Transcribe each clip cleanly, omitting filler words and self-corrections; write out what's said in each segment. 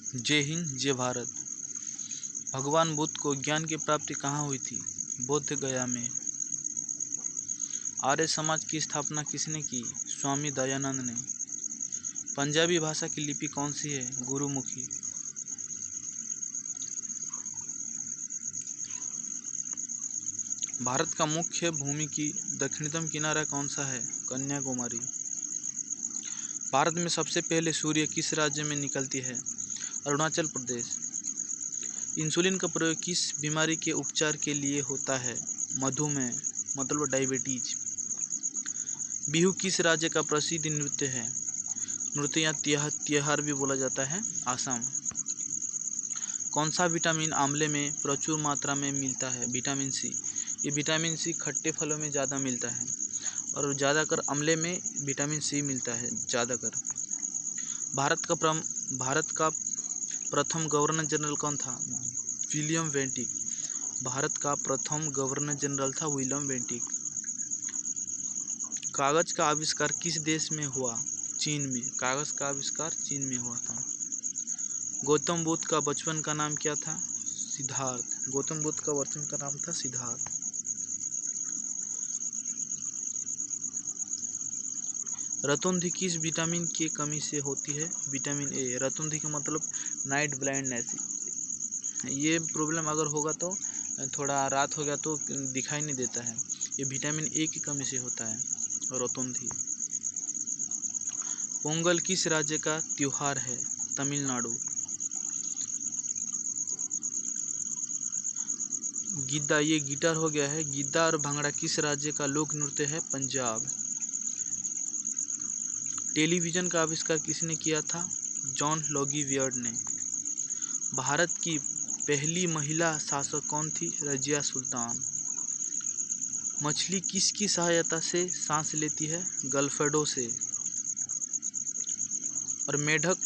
जय हिंद जय भारत। भगवान बुद्ध को ज्ञान की प्राप्ति कहाँ हुई थी? बोध गया में। आर्य समाज की स्थापना किसने की? स्वामी दयानंद ने। पंजाबी भाषा की लिपि कौन सी है? गुरुमुखी। भारत का मुख्य भूमि की दक्षिणतम किनारा कौन सा है? कन्याकुमारी। भारत में सबसे पहले सूर्य किस राज्य में निकलती है? अरुणाचल प्रदेश। इंसुलिन का प्रयोग किस बीमारी के उपचार के लिए होता है? मधुमेह मतलब डायबिटीज। बिहू किस राज्य का प्रसिद्ध नृत्य है? नृत्य या त्योहार भी बोला जाता है, आसाम। कौन सा विटामिन आंवले में प्रचुर मात्रा में मिलता है? Vitamin C. ये विटामिन सी खट्टे फलों में ज़्यादा मिलता है और ज़्यादातर आंवले में विटामिन सी मिलता है ज़्यादातर। भारत का प्रथम गवर्नर जनरल कौन था? William Bentinck. भारत का प्रथम गवर्नर जनरल था विलियम बेंटिक। कागज का आविष्कार किस देश में हुआ? चीन में। कागज का आविष्कार चीन में हुआ था। गौतम बुद्ध का बचपन का नाम क्या था? सिद्धार्थ। गौतम बुद्ध का बचपन का नाम था सिद्धार्थ। रतौंधी किस विटामिन की कमी से होती है? Vitamin A. रतौंधी का मतलब नाइट ब्लाइंडनेस। ये प्रॉब्लम अगर होगा तो थोड़ा रात हो गया तो दिखाई नहीं देता है, ये विटामिन ए की कमी से होता है। रतौंधी। पोंगल किस राज्य का त्योहार है? तमिलनाडु। गिद्दा, ये गिटार हो गया है। गिद्दा और भांगड़ा किस राज्य का लोक नृत्य है? पंजाब। टेलीविज़न का आविष्कार किसने किया था? जॉन लोगी वियर्ड ने। भारत की पहली महिला शासक कौन थी? रजिया सुल्तान। मछली किसकी सहायता से सांस लेती है? गलफेडो से। और मेढक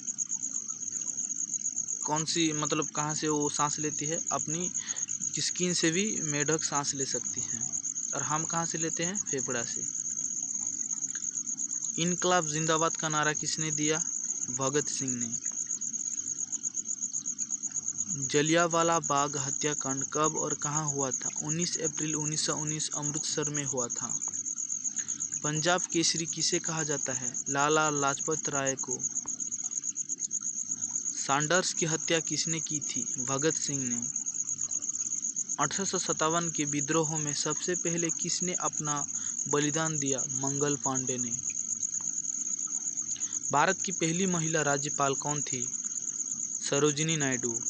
कौन सी मतलब कहाँ से वो सांस लेती है? अपनी स्किन से भी मेढक सांस ले सकती है। और हम कहाँ से लेते हैं? फेफड़ा से। इनकलाब जिंदाबाद का नारा किसने दिया? भगत सिंह ने। जलियांवाला बाग हत्याकांड कब और कहाँ हुआ था? 19 अप्रैल 1919 अमृतसर में हुआ था। पंजाब केसरी किसे कहा जाता है? लाला लाजपत राय को। सैंडर्स की हत्या किसने की थी? भगत सिंह ने। 1857 के विद्रोह में सबसे पहले किसने अपना बलिदान दिया? मंगल पांडे ने। भारत की पहली महिला राज्यपाल कौन थी? सरोजिनी नायडू।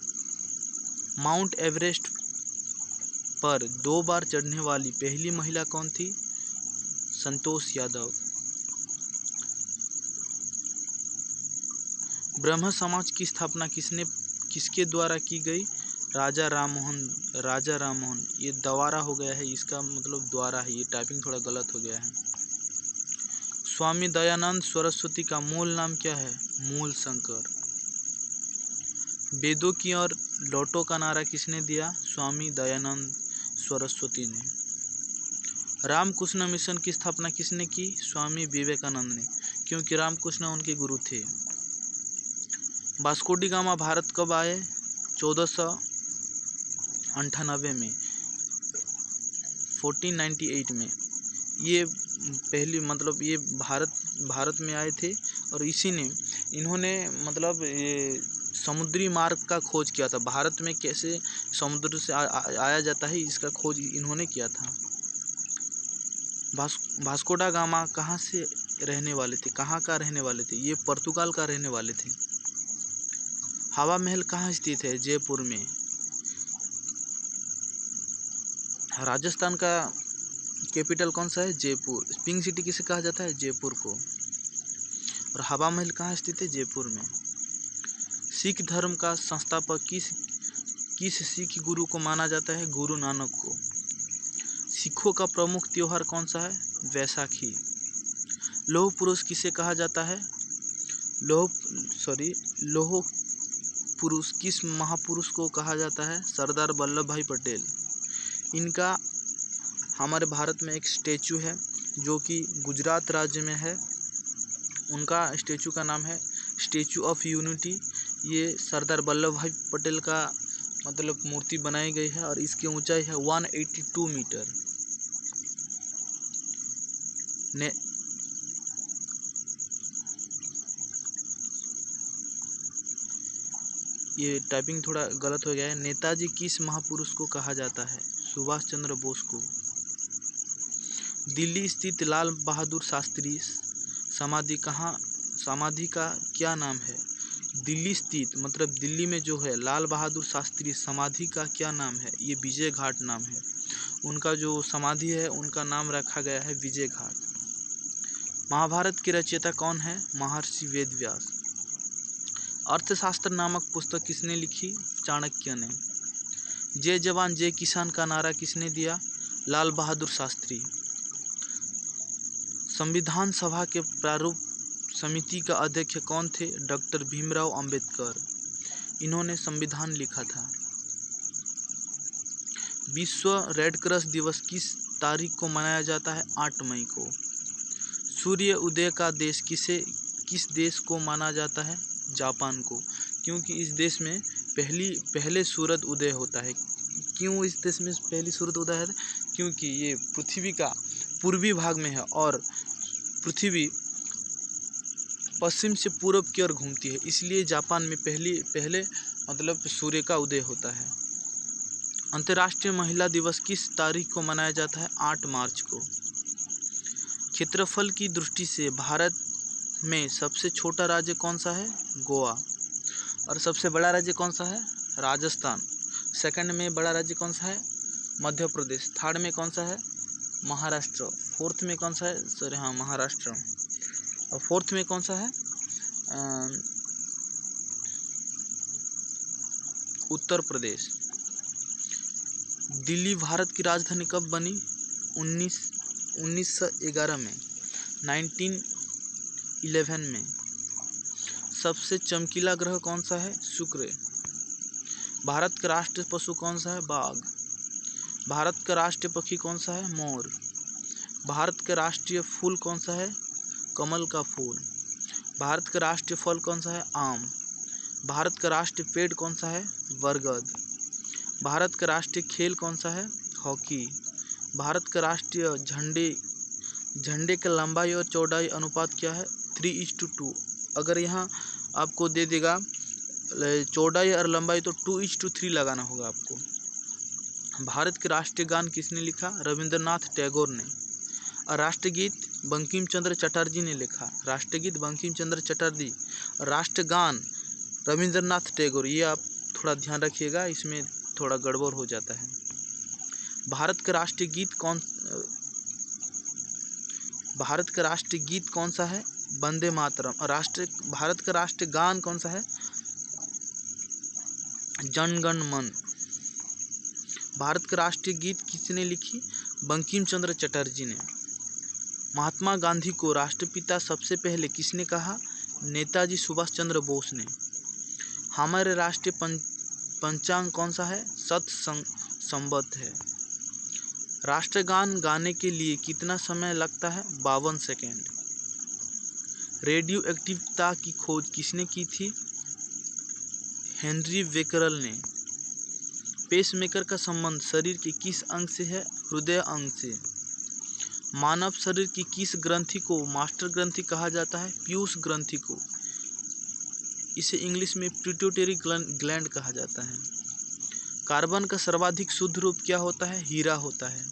माउंट एवरेस्ट पर 2 बार चढ़ने वाली पहली महिला कौन थी? संतोष यादव। ब्रह्म समाज की स्थापना किसके द्वारा की गई? राजा राममोहन। ये द्वारा हो गया है, इसका मतलब द्वारा है, ये टाइपिंग थोड़ा गलत हो गया है। स्वामी दयानंद सरस्वती का मूल नाम क्या है? मूल शंकर। वेदों की और लौटो का नारा किसने दिया? स्वामी दयानंद सरस्वती ने। रामकृष्ण मिशन की स्थापना किसने की? स्वामी विवेकानंद ने, क्योंकि रामकृष्ण उनके गुरु थे। वास्को डी गामा भारत कब आए? 1498 में, 1498 में। ये पहली मतलब ये भारत में आए थे और इन्होंने मतलब ये समुद्री मार्ग का खोज किया था। भारत में कैसे समुद्र से आया जाता है, इसका खोज इन्होंने किया था। वास्को डा गामा कहाँ से रहने वाले थे? कहाँ का रहने वाले थे? ये पुर्तगाल का रहने वाले थे। हवा महल कहाँ स्थित है? जयपुर में। राजस्थान का कैपिटल कौन सा है? जयपुर। पिंक सिटी किसे कहा जाता है? जयपुर को। और हवा महल कहाँ स्थित है? जयपुर में। सिख धर्म का संस्थापक किस सिख गुरु को माना जाता है? गुरु नानक को। सिखों का प्रमुख त्योहार कौन सा है? वैसाखी। लौह पुरुष किसे कहा जाता है? लौह पुरुष किस महापुरुष को कहा जाता है? सरदार वल्लभ भाई पटेल। इनका हमारे भारत में एक स्टैचू है जो कि गुजरात राज्य में है। उनका स्टैचू का नाम है स्टैचू ऑफ यूनिटी। ये सरदार वल्लभ भाई पटेल का मतलब मूर्ति बनाई गई है और इसकी ऊंचाई है 182 मीटर। ने ये टाइपिंग थोड़ा गलत हो गया है। नेताजी किस महापुरुष को कहा जाता है? सुभाष चंद्र बोस को। दिल्ली स्थित लाल बहादुर शास्त्री समाधि का क्या नाम है? दिल्ली स्थित मतलब दिल्ली में जो है लाल बहादुर शास्त्री समाधि का क्या नाम है? ये विजय घाट नाम है। उनका जो समाधि है उनका नाम रखा गया है विजय घाट। महाभारत के रचयिता कौन है? महर्षि वेदव्यास। अर्थशास्त्र नामक पुस्तक किसने लिखी? चाणक्य ने। जय जवान जय किसान का नारा किसने दिया? लाल बहादुर शास्त्री। संविधान सभा के प्रारूप समिति का अध्यक्ष कौन थे? डॉक्टर भीमराव अंबेडकर। इन्होंने संविधान लिखा था। विश्व रेड क्रॉस दिवस किस तारीख को मनाया जाता है? 8 मई को। सूर्य उदय का देश किस देश को माना जाता है? जापान को, क्योंकि इस देश में पहले सूरज उदय होता है। क्यों इस देश में पहली सूरज उदय है? क्योंकि ये पृथ्वी का पूर्वी भाग में है और पृथ्वी पश्चिम से पूर्व की ओर घूमती है, इसलिए जापान में पहले मतलब सूर्य का उदय होता है। अंतर्राष्ट्रीय महिला दिवस किस तारीख को मनाया जाता है? 8 मार्च को। क्षेत्रफल की दृष्टि से भारत में सबसे छोटा राज्य कौन सा है? गोवा। और सबसे बड़ा राज्य कौन सा है? राजस्थान। सेकंड में बड़ा राज्य कौन सा है? मध्य प्रदेश। थर्ड में कौन सा है? महाराष्ट्र। फोर्थ में कौन सा है? महाराष्ट्र। और फोर्थ में कौन सा है? उत्तर प्रदेश। दिल्ली भारत की राजधानी कब बनी? 1911 में, 1911 में। सबसे चमकीला ग्रह कौन सा है? शुक्र। भारत का राष्ट्रीय पशु कौन सा है? बाघ। भारत का राष्ट्रीय पक्षी कौन सा है? मोर। भारत का राष्ट्रीय फूल कौन सा है? कमल का फूल। भारत का राष्ट्रीय फल कौन सा है? आम। भारत का राष्ट्रीय पेड़ कौन सा है? बरगद। भारत का राष्ट्रीय खेल कौन सा है? हॉकी। भारत का राष्ट्रीय झंडे का लंबाई और चौड़ाई अनुपात क्या है? 3:2। अगर यहाँ आपको दे देगा चौड़ाई और लंबाई तो 2:3 लगाना होगा आपको। भारत के राष्ट्रीय गान किसने लिखा? रविंद्रनाथ टैगोर ने। और राष्ट्रगीत बंकिम चंद्र चटर्जी ने लिखा। राष्ट्रगीत बंकिम चंद्र चटर्जी, राष्ट्रगान रविंद्रनाथ टैगोर। ये आप थोड़ा ध्यान रखिएगा, इसमें थोड़ा गड़बड़ हो जाता है। भारत का राष्ट्रीय गीत कौन सा है? वंदे मातरम। भारत का राष्ट्रीय गान कौन सा है? जन गण मन। भारत का राष्ट्रीय गीत किसने लिखी? बंकिम चंद्र चटर्जी ने। महात्मा गांधी को राष्ट्रपिता सबसे पहले किसने कहा? नेताजी सुभाष चंद्र बोस ने। हमारे राष्ट्रीय पंचांग कौन सा है? सत संवत है। राष्ट्रगान गाने के लिए कितना समय लगता है? 52 सेकेंड। रेडियो एक्टिविटी की खोज किसने की थी? हेनरी बेकरल ने। पेसमेकर का संबंध शरीर के किस अंग से है? हृदय अंग से। मानव शरीर की किस ग्रंथि को मास्टर ग्रंथि कहा जाता है? पीयूष ग्रंथि को। इसे इंग्लिश में पिट्यूटरी ग्लैंड कहा जाता है। कार्बन का सर्वाधिक शुद्ध रूप क्या होता है? हीरा होता है।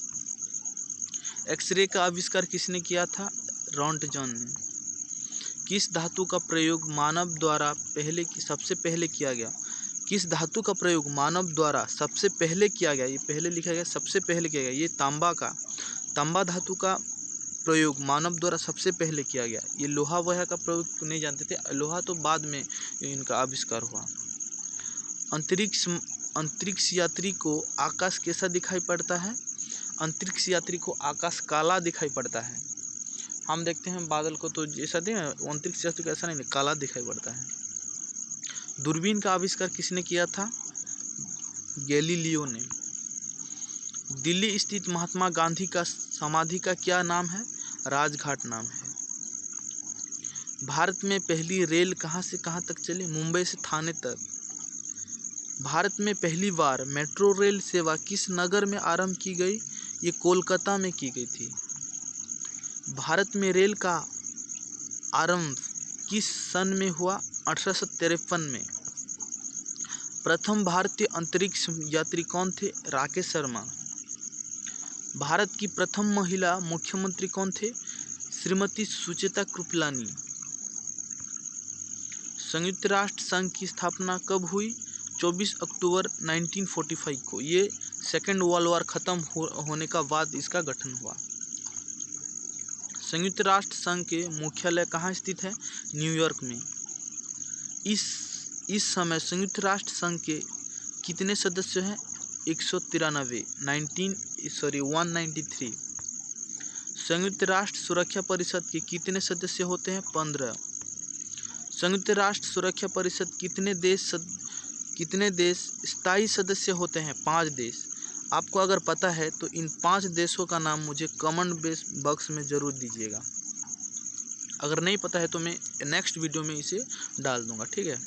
एक्सरे का आविष्कार किसने किया था? रॉन्टजन ने। किस धातु का प्रयोग मानव द्वारा सबसे पहले किया गया? किस धातु का प्रयोग मानव द्वारा सबसे पहले किया गया? ये पहले लिखा गया, सबसे पहले किया गया। ये तांबा धातु का प्रयोग मानव द्वारा सबसे पहले किया गया। ये लोहा वहा का प्रयोग नहीं जानते थे, लोहा तो बाद में इनका आविष्कार हुआ। अंतरिक्ष यात्री को आकाश कैसा दिखाई पड़ता है? अंतरिक्ष यात्री को आकाश काला दिखाई पड़ता है। हम देखते हैं बादल को तो जैसा अंतरिक्ष यात्री को ऐसा नहीं, काला दिखाई पड़ता है। दूरबीन का आविष्कार किसने किया था? गैलीलियो ने। दिल्ली स्थित महात्मा गांधी का समाधि का क्या नाम है? राजघाट नाम है। भारत में पहली रेल कहाँ से कहाँ तक चली? मुंबई से थाने तक। भारत में पहली बार मेट्रो रेल सेवा किस नगर में आरंभ की गई? ये कोलकाता में की गई थी। भारत में रेल का आरंभ किस सन में हुआ? 1853 में। प्रथम भारतीय अंतरिक्ष यात्री कौन थे? राकेश शर्मा। भारत की प्रथम महिला मुख्यमंत्री कौन थे? श्रीमती सुचेता कृपलानी। संयुक्त राष्ट्र संघ की स्थापना कब हुई? 24 अक्टूबर 1945 को। ये सेकेंड वर्ल्ड वॉर खत्म होने का बाद इसका गठन हुआ। संयुक्त राष्ट्र संघ के मुख्यालय कहाँ स्थित है? न्यूयॉर्क में। इस समय संयुक्त राष्ट्र संघ के कितने सदस्य हैं? 193। 193। संयुक्त राष्ट्र सुरक्षा परिषद के कितने सदस्य होते हैं? 15। संयुक्त राष्ट्र सुरक्षा परिषद कितने देश स्थायी सदस्य होते हैं? 5 देश। आपको अगर पता है तो इन 5 देशों का नाम मुझे कमेंट बॉक्स में ज़रूर दीजिएगा। अगर नहीं पता है तो मैं नेक्स्ट वीडियो में इसे डाल दूंगा, ठीक है।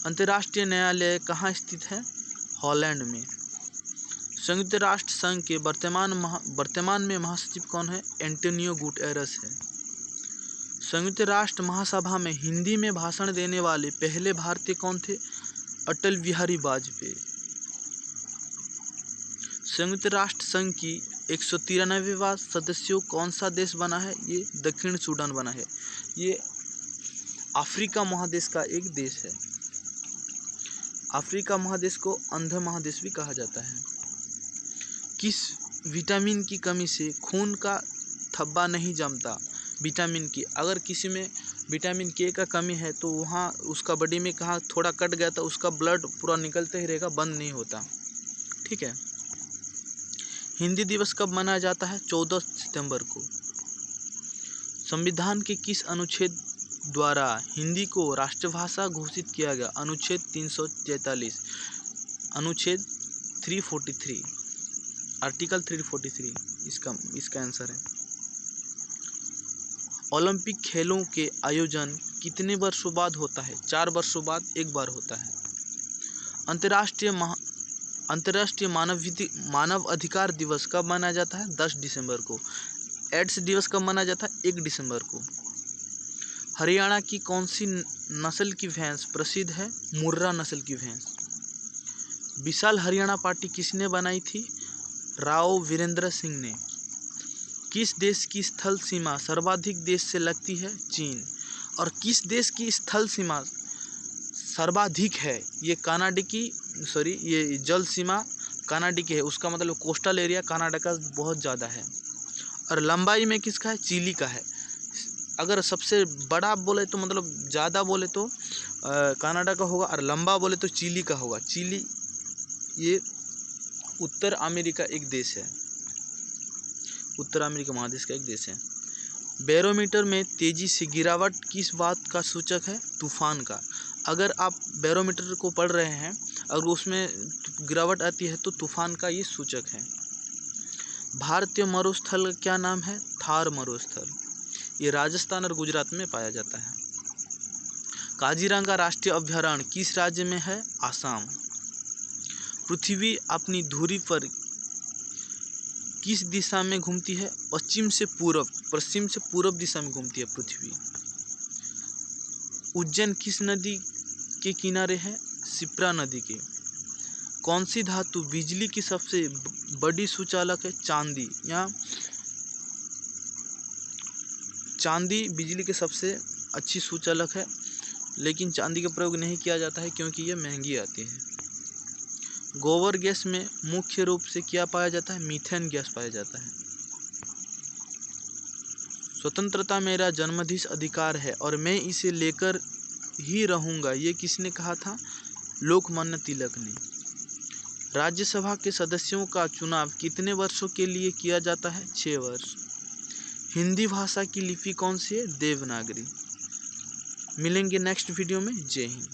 अंतर्राष्ट्रीय न्यायालय कहाँ स्थित है? हॉलैंड में। संयुक्त राष्ट्र संघ के वर्तमान में महासचिव कौन है? एंटोनियो गुटेरेस है। संयुक्त राष्ट्र महासभा में हिंदी में भाषण देने वाले पहले भारतीय कौन थे? अटल बिहारी वाजपेयी। संयुक्त राष्ट्र संघ की 193वां सदस्यों कौन सा देश बना है? ये दक्षिण सूडान बना है। ये अफ्रीका महादेश का एक देश है। अफ्रीका महादेश को अंधा महादेश भी कहा जाता है। किस विटामिन की कमी से खून का थब्बा नहीं जमता? विटामिन की, अगर किसी में विटामिन के का कमी है तो वहाँ उसका बॉडी में कहाँ थोड़ा कट गया तो उसका ब्लड पूरा निकलते ही रहेगा, बंद नहीं होता, ठीक है। हिंदी दिवस कब मनाया जाता है? 14 सितंबर को। संविधान के किस अनुच्छेद द्वारा हिंदी को राष्ट्रभाषा घोषित किया गया? अनुच्छेद 343। अनुच्छेद 343, आर्टिकल 343 इसका आंसर है। ओलंपिक खेलों के आयोजन कितने वर्षों बाद होता है? 4 वर्षों बाद एक बार होता है। अंतर्राष्ट्रीय मानव अधिकार दिवस कब मनाया जाता है? 10 दिसंबर को। एड्स दिवस कब मनाया जाता है? 1 दिसंबर को। हरियाणा की कौन सी नस्ल की भैंस प्रसिद्ध है? मुर्रा नस्ल की भैंस। विशाल हरियाणा पार्टी किसने बनाई थी? राव वीरेंद्र सिंह ने। किस देश की स्थल सीमा सर्वाधिक देश से लगती है? चीन। और किस देश की स्थल सीमा सर्वाधिक है? ये ये जल सीमा कनाडा की है। उसका मतलब कोस्टल एरिया कनाडा का बहुत ज़्यादा है। और लंबाई में किसका है? चिली का है। अगर सबसे बड़ा बोले तो मतलब ज़्यादा बोले तो कनाडा का होगा, और लंबा बोले तो चिली का होगा। चिली ये उत्तर अमेरिका एक देश है, उत्तर अमेरिका महादेश का एक देश है। बैरोमीटर में तेजी से गिरावट किस बात का सूचक है? तूफान का। अगर आप बैरोमीटर को पढ़ रहे हैं और उसमें गिरावट आती है तो तूफान का ये सूचक है। भारतीय मरुस्थल का क्या नाम है? थार मरुस्थल। ये राजस्थान और गुजरात में पाया जाता है। काजीरंगा राष्ट्रीय अभयारण्य किस राज्य में है? आसाम। पृथ्वी अपनी धुरी पर किस दिशा में घूमती है? पश्चिम से पूर्व दिशा में घूमती है पृथ्वी। उज्जैन किस नदी के किनारे है? शिप्रा नदी के। कौन सी धातु बिजली की सबसे बड़ी सुचालक है? चांदी। यहाँ चांदी बिजली के सबसे अच्छी सुचालक है, लेकिन चांदी का प्रयोग नहीं किया जाता है क्योंकि ये महंगी आती है। गोबर गैस में मुख्य रूप से क्या पाया जाता है? मीथेन गैस पाया जाता है। स्वतंत्रता मेरा जन्मसिद्ध अधिकार है और मैं इसे लेकर ही रहूँगा, ये किसने कहा था? लोकमान्य तिलक ने। राज्यसभा के सदस्यों का चुनाव कितने वर्षों के लिए किया जाता है? 6 वर्ष। हिंदी भाषा की लिपि कौन सी है? देवनागरी। मिलेंगे नेक्स्ट वीडियो में। जय हिंद।